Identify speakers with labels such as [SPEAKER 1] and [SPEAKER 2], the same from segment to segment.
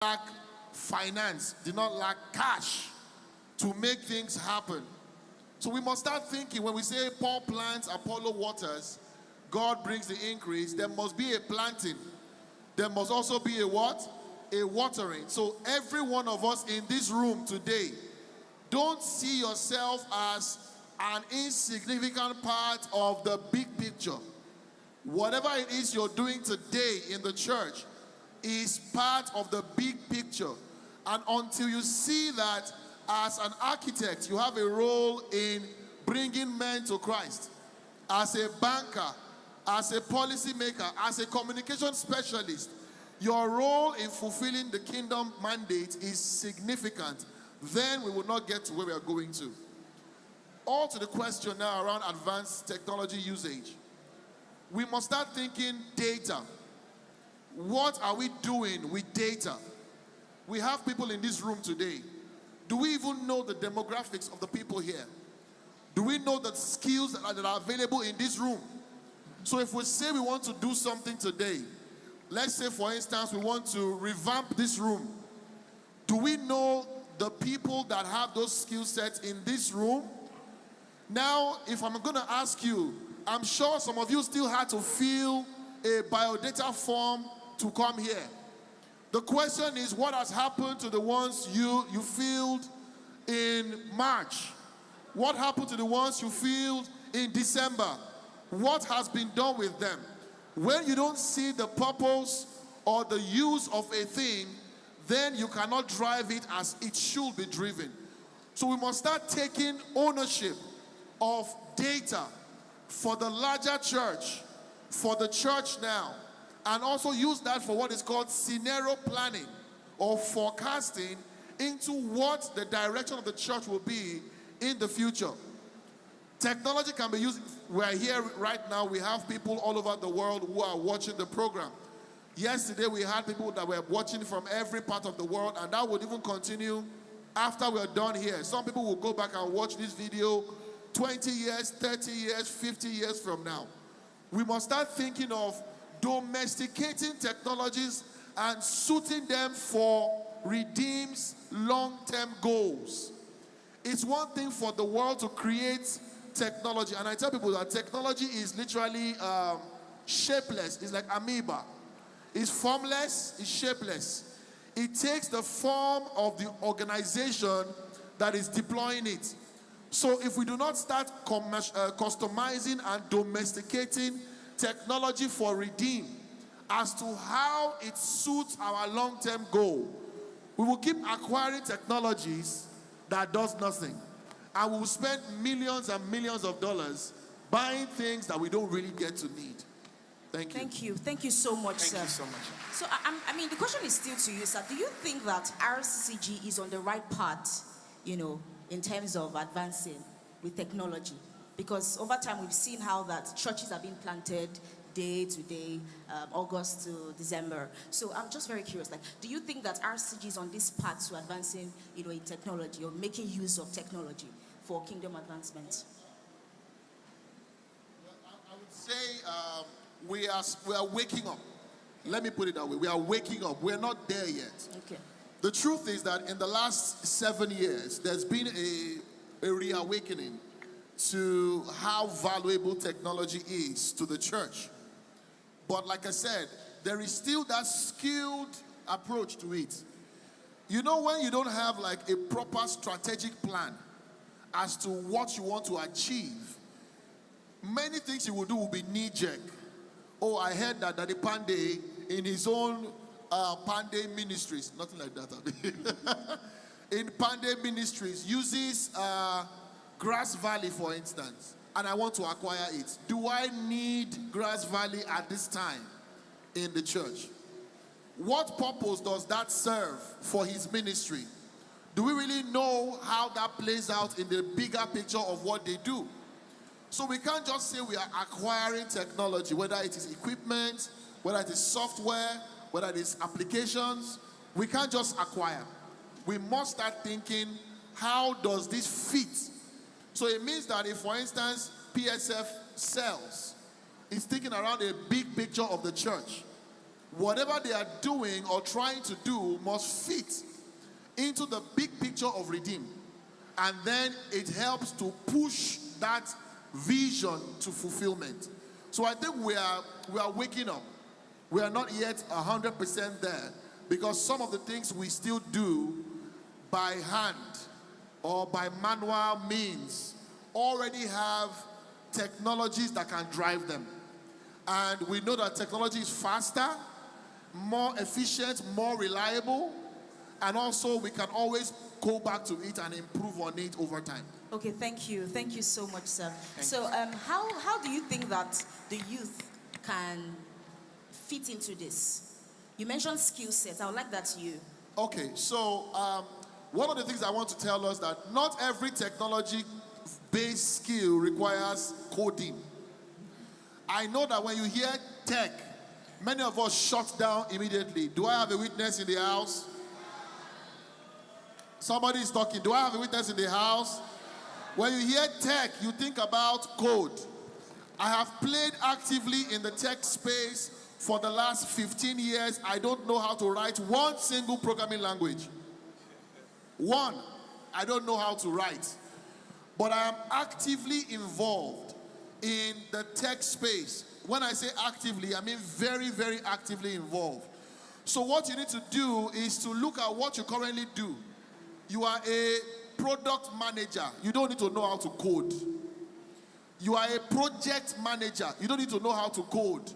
[SPEAKER 1] lack finance, did not lack cash to make things happen. So we must start thinking when we say Paul plants, Apollo waters, God brings the increase, there must be a planting. There must also be a what? A watering. So every one of us in this room today, don't see yourself as an insignificant part of the big picture. Whatever it is you're doing today in the church is part of the big picture. And until you see that as an architect, you have a role in bringing men to Christ, as a banker, as a policy maker, as a communication specialist, your role in fulfilling the kingdom mandate is significant. Then we will not get to where we are going to. All to the question now around advanced technology usage. We must start thinking data. What are we doing with data? We have people in this room today. Do we even know the demographics of the people here? Do we know the skills that are available in this room? So if we say we want to do something today, let's say for instance we want to revamp this room, do we know the people that have those skill sets in this room? Now, if I'm going to ask you, I'm sure some of you still had to fill a biodata form to come here. The question is, what has happened to the ones you filled in March? What happened to the ones you filled in December? What has been done with them? When you don't see the purpose or the use of a thing, then you cannot drive it as it should be driven. So we must start taking ownership of data for the larger church, for the church now, and also use that for what is called scenario planning or forecasting into what the direction of the church will be in the future. Technology can be used. We're here right now. We have people all over the world who are watching the program. Yesterday, we had people that were watching from every part of the world, and that would even continue after we're done here. Some people will go back and watch this video 20 years, 30 years, 50 years from now. We must start thinking of domesticating technologies and suiting them for Redeem's long-term goals. It's one thing for the world to create technology, and I tell people that technology is literally shapeless. It's like amoeba. It's formless, it's shapeless. It takes the form of the organization that is deploying it. So if we do not start customizing and domesticating technology for Redeem as to how it suits our long-term goal, we will keep acquiring technologies that does nothing. And we will spend millions and millions of dollars buying things that we don't really get to need. Thank you.
[SPEAKER 2] Thank you. Thank you so much, sir.
[SPEAKER 1] Thank you so much.
[SPEAKER 2] So, I mean, the question is still to you, sir. Do you think that RCCG is on the right path, in terms of advancing with technology? Because over time, we've seen how that churches are being planted day to day, August to December. So I'm just very curious, do you think that RCCG is on this path to advancing, in technology or making use of technology for kingdom advancement?
[SPEAKER 1] I would say we are waking up. Let me put it that way. We are waking up. We're not there yet.
[SPEAKER 2] Okay.
[SPEAKER 1] The truth is that in the last 7 years, there's been a reawakening to how valuable technology is to the church. But like I said, there is still that skilled approach to it. When you don't have like a proper strategic plan as to what you want to achieve, many things you will do will be knee-jerk. Oh, I heard that Daddy Pandey in his own Pandey Ministries, nothing like that. In Pandey Ministries, uses Grass Valley, for instance, and I want to acquire it. Do I need Grass Valley at this time in the church? What purpose does that serve for his ministry? Do we really know how that plays out in the bigger picture of what they do? So we can't just say we are acquiring technology, whether it is equipment, whether it is software, whether it is applications. We can't just acquire. We must start thinking, how does this fit? So it means that if, for instance, PSF sells, it's thinking around a big picture of the church. whatever they are doing or trying to do must fit into the big picture of Redeem. And then it helps to push that vision to fulfillment. So I think we are waking up. We are not yet 100% there, because some of the things we still do by hand or by manual means already have technologies that can drive them. And we know that technology is faster, more efficient, more reliable, and also we can always go back to it and improve on it over time.
[SPEAKER 2] Okay, thank you. Thank you so much, sir. How do you think that the youth can fit into this? You mentioned skill set. I would like that to you.
[SPEAKER 1] Okay, so one of the things I want to tell us that not every technology-based skill requires coding. I know that when you hear tech, many of us shut down immediately. Do I have a witness in the house? Somebody is talking. Do I have a witness in the house? When you hear tech, you think about code. I have played actively in the tech space for the last 15 years. I don't know how to write one single programming language. One, I don't know how to write. But I am actively involved in the tech space. When I say actively, I mean very, very actively involved. So what you need to do is to look at what you currently do. You are a product manager. You don't need to know how to code. You are a project manager. You don't need to know how to code.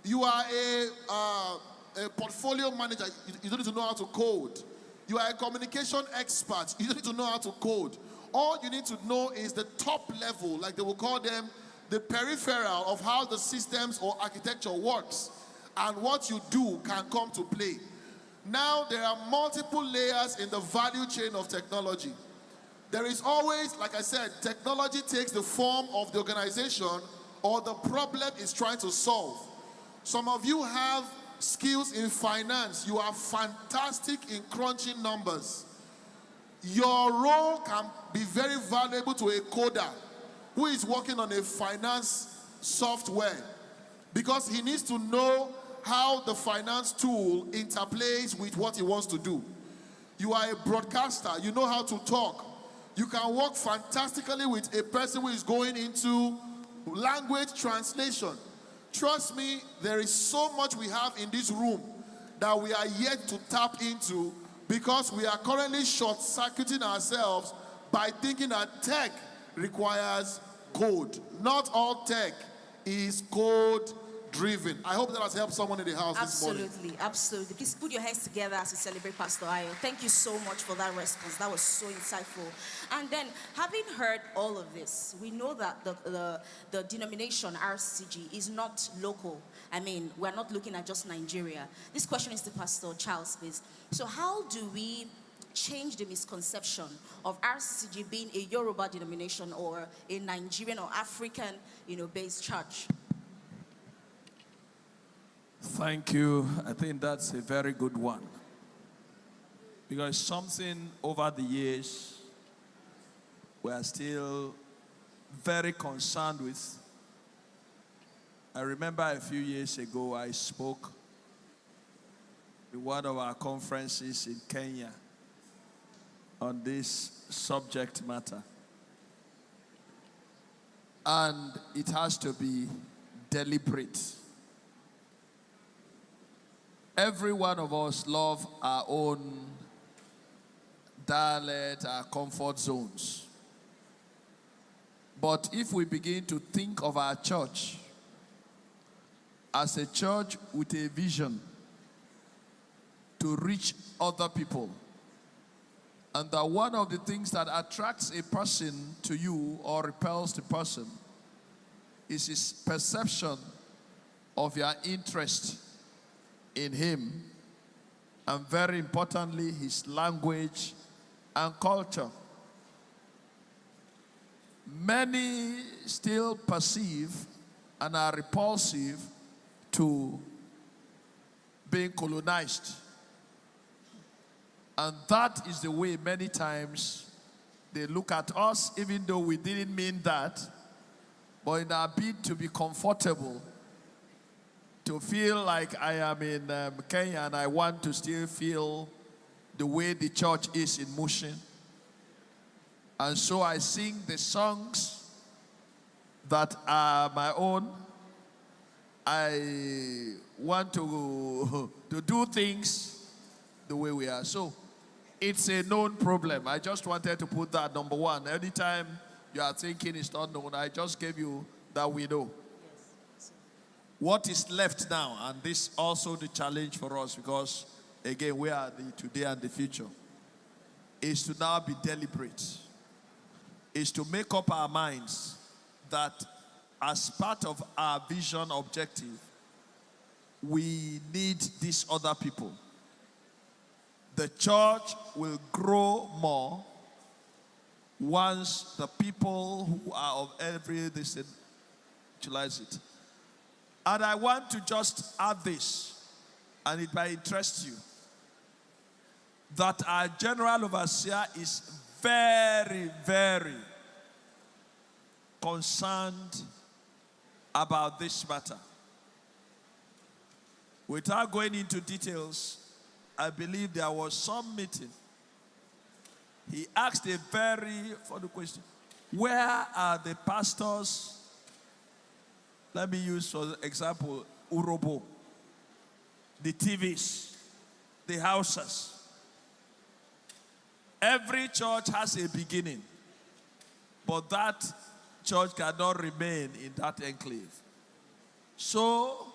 [SPEAKER 1] You are a portfolio manager. You don't need to know how to code. You are a communication expert. You don't need to know how to code. All you need to know is the top level, like they will call them, the peripheral of how the systems or architecture works, and what you do can come to play. Now, there are multiple layers in the value chain of technology. There is always, like I said, technology takes the form of the organization or the problem it's trying to solve. Some of you have skills in finance. You are fantastic in crunching numbers. Your role can be very valuable to a coder who is working on a finance software, because he needs to know how the finance tool interplays with what he wants to do. You are a broadcaster. You know how to talk. You can work fantastically with a person who is going into language translation. Trust me, there is so much we have in this room that we are yet to tap into, because we are currently short-circuiting ourselves by thinking that tech requires code. Not all tech is code-driven. I hope that has helped someone in the house this morning.
[SPEAKER 2] Absolutely, absolutely. Please put your hands together as we celebrate Pastor Ayo. Thank you so much for that response. That was so insightful. And then, having heard all of this, we know that the denomination RCCG is not local. I mean, we're not looking at just Nigeria. This question is to Pastor Charles, please. So how do we change the misconception of RCCG being a Yoruba denomination or a Nigerian or African, based church?
[SPEAKER 3] Thank you. I think that's a very good one. Because something over the years we are still very concerned with. I remember a few years ago I spoke in one of our conferences in Kenya on this subject matter. And it has to be deliberate. Every one of us love our own dialect, our comfort zones. But if we begin to think of our church as a church with a vision to reach other people, and that one of the things that attracts a person to you or repels the person is his perception of your interest in him, and very importantly, his language and culture. Many still perceive and are repulsive to being colonized. And that is the way many times they look at us, even though we didn't mean that. But in our bid to be comfortable, to feel like I am in Kenya and I want to still feel the way the church is in motion. And so I sing the songs that are my own. I want to do things the way we are. So it's a known problem. I just wanted to put that number one. Anytime you are thinking it's not known, I just gave you that we know. What is left now, and this also the challenge for us, because again, we are the today and the future, is to now be deliberate, is to make up our minds that as part of our vision objective, we need these other people. The church will grow more once the people who are of every this utilize it. And I want to just add this, and it might interest you, that our general overseer is very, very concerned about this matter. Without going into details, I believe there was some meeting. He asked a very funny question. Where are the pastors? Let me use, for example, Urobo, the TVs, the houses. Every church has a beginning, but that church cannot remain in that enclave. So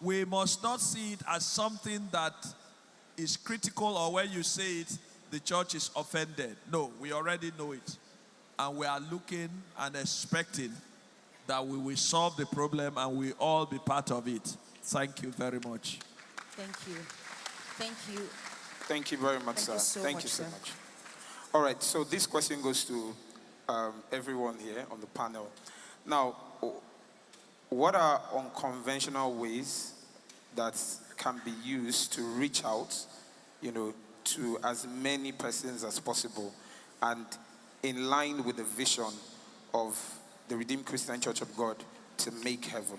[SPEAKER 3] we must not see it as something that is critical, or when you say it, the church is offended. No, we already know it. And we are looking and expecting that we will solve the problem and we all be part of it. Thank you very much.
[SPEAKER 2] Thank you. Thank you.
[SPEAKER 4] Thank you very much, sir. Thank you so much. All right, so this question goes to everyone here on the panel. Now, what are unconventional ways that can be used to reach out, to as many persons as possible, and in line with the vision of the Redeemed Christian Church of God to make heaven?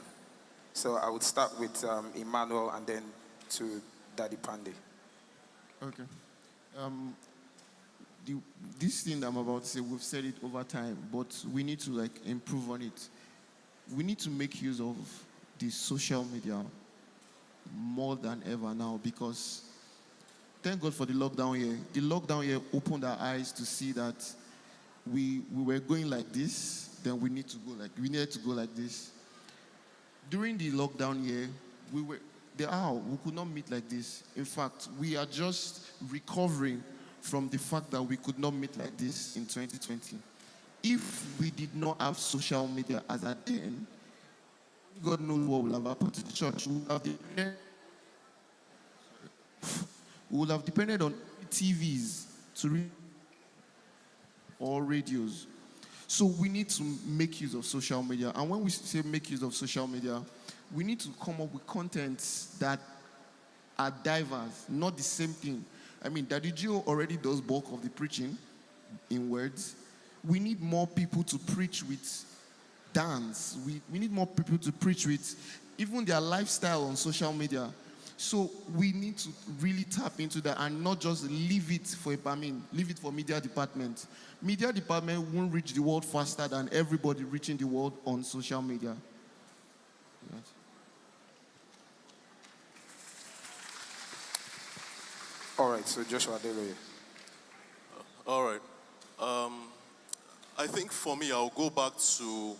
[SPEAKER 4] So I would start with Emmanuel and then to Daddy Pandey.
[SPEAKER 5] Okay. This thing I'm about to say, we've said it over time, but we need to improve on it. We need to make use of the social media more than ever now, because thank God for the lockdown year. The lockdown year opened our eyes to see that we were going like this, then we needed to go like this. During the lockdown year, we could not meet like this. In fact, we are just recovering from the fact that we could not meet like this in 2020. If we did not have social media as at then, God knows what will have happened to the church. We would have depended on TVs to read or radios. So we need to make use of social media. And when we say make use of social media, we need to come up with contents that are diverse, not the same thing. I mean, Daddy Gio already does bulk of the preaching in words. We need more people to preach with dance. We need more people to preach with even their lifestyle on social media. So we need to really tap into that and not just leave it for media department. Media department won't reach the world faster than everybody reaching the world on social media. Yes.
[SPEAKER 4] All right, so Joshua Adeloye.
[SPEAKER 6] All right. I think for me, I'll go back to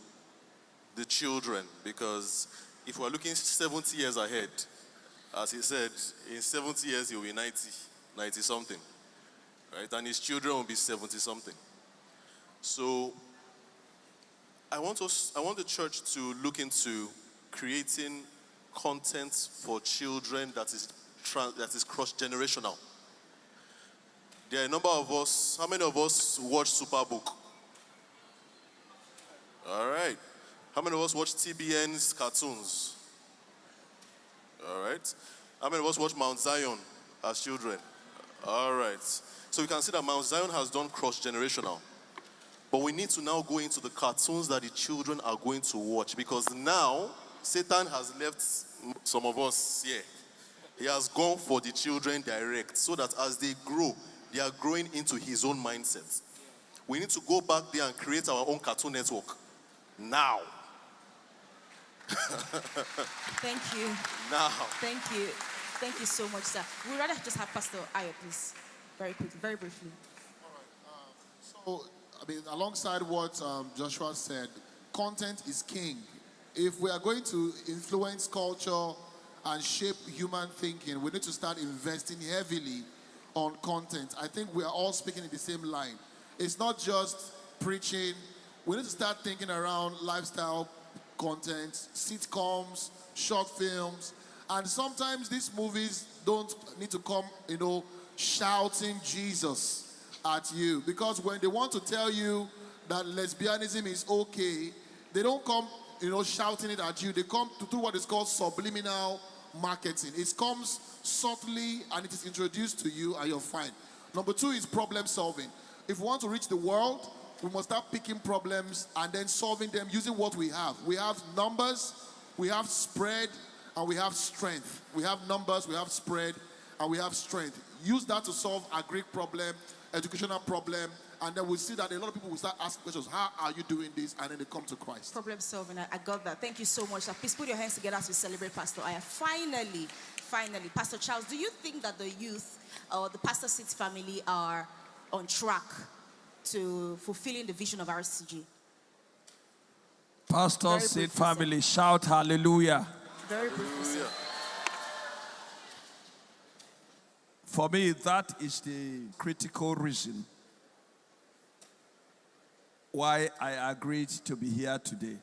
[SPEAKER 6] the children, because if we're looking 70 years ahead, as he said, in 70 years he'll be 90 something, right? And his children will be 70 something. So I want the church to look into creating content for children that is cross-generational. There are a number of us. How many of us watch Superbook? All right. How many of us watch TBN's cartoons? All right. How many of us watch Mount Zion as children? All right. So we can see that Mount Zion has done cross-generational. But we need to now go into the cartoons that the children are going to watch, because now Satan has left some of us here. He has gone for the children direct, so that as they grow, they are growing into his own mindset. We need to go back there and create our own Cartoon Network. Now.
[SPEAKER 2] Thank you.
[SPEAKER 6] Now.
[SPEAKER 2] Thank you. Thank you so much, sir. We'd rather just have Pastor Ayo, please. Very quickly, very briefly.
[SPEAKER 1] So, I mean, alongside what Joshua said, content is king. If we are going to influence culture and shape human thinking, we need to start investing heavily on content. I think we are all speaking in the same line. It's not just preaching. We need to start thinking around lifestyle content, sitcoms, short films, and sometimes these movies don't need to come, shouting Jesus at you, because when they want to tell you that lesbianism is okay, they don't come, shouting it at you. They come to do what is called subliminal marketing. It comes subtly and it is introduced to you and you're fine. Number two is problem solving. If we want to reach the world, we must start picking problems and then solving them using what we have. We have numbers, we have spread, and we have strength. We have numbers, we have spread, and we have strength. Use that to solve a Greek problem, educational problem, and then we'll see that a lot of people will start asking questions. How are you doing this? And then they come to Christ.
[SPEAKER 2] Problem solving. I got that. Thank you so much. Please put your hands together as we celebrate Pastor Aya. Finally, Pastor Charles, do you think that the youth or the Pastor Seeds family are on track to fulfilling the vision of RCCG?
[SPEAKER 3] Pastor Seed family, shout hallelujah.
[SPEAKER 2] Very briefly, sir.
[SPEAKER 3] For me, that is the critical reason why I agreed to be here today.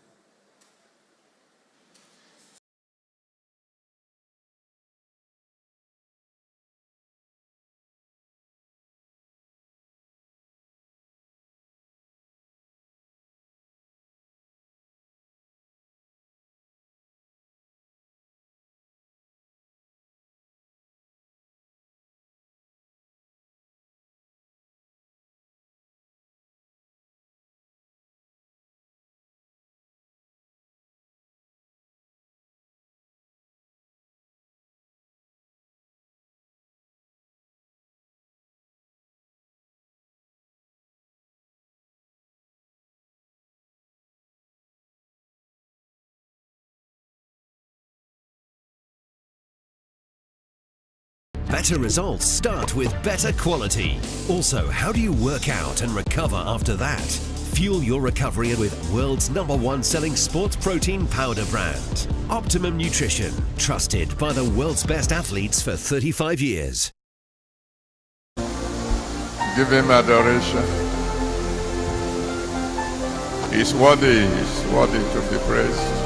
[SPEAKER 7] Better results start with better quality. Also, how do you work out and recover after that? Fuel your recovery with world's #1 selling sports protein powder brand. Optimum Nutrition, trusted by the world's best athletes for 35 years.
[SPEAKER 8] Give him adoration. He's worthy to be praised.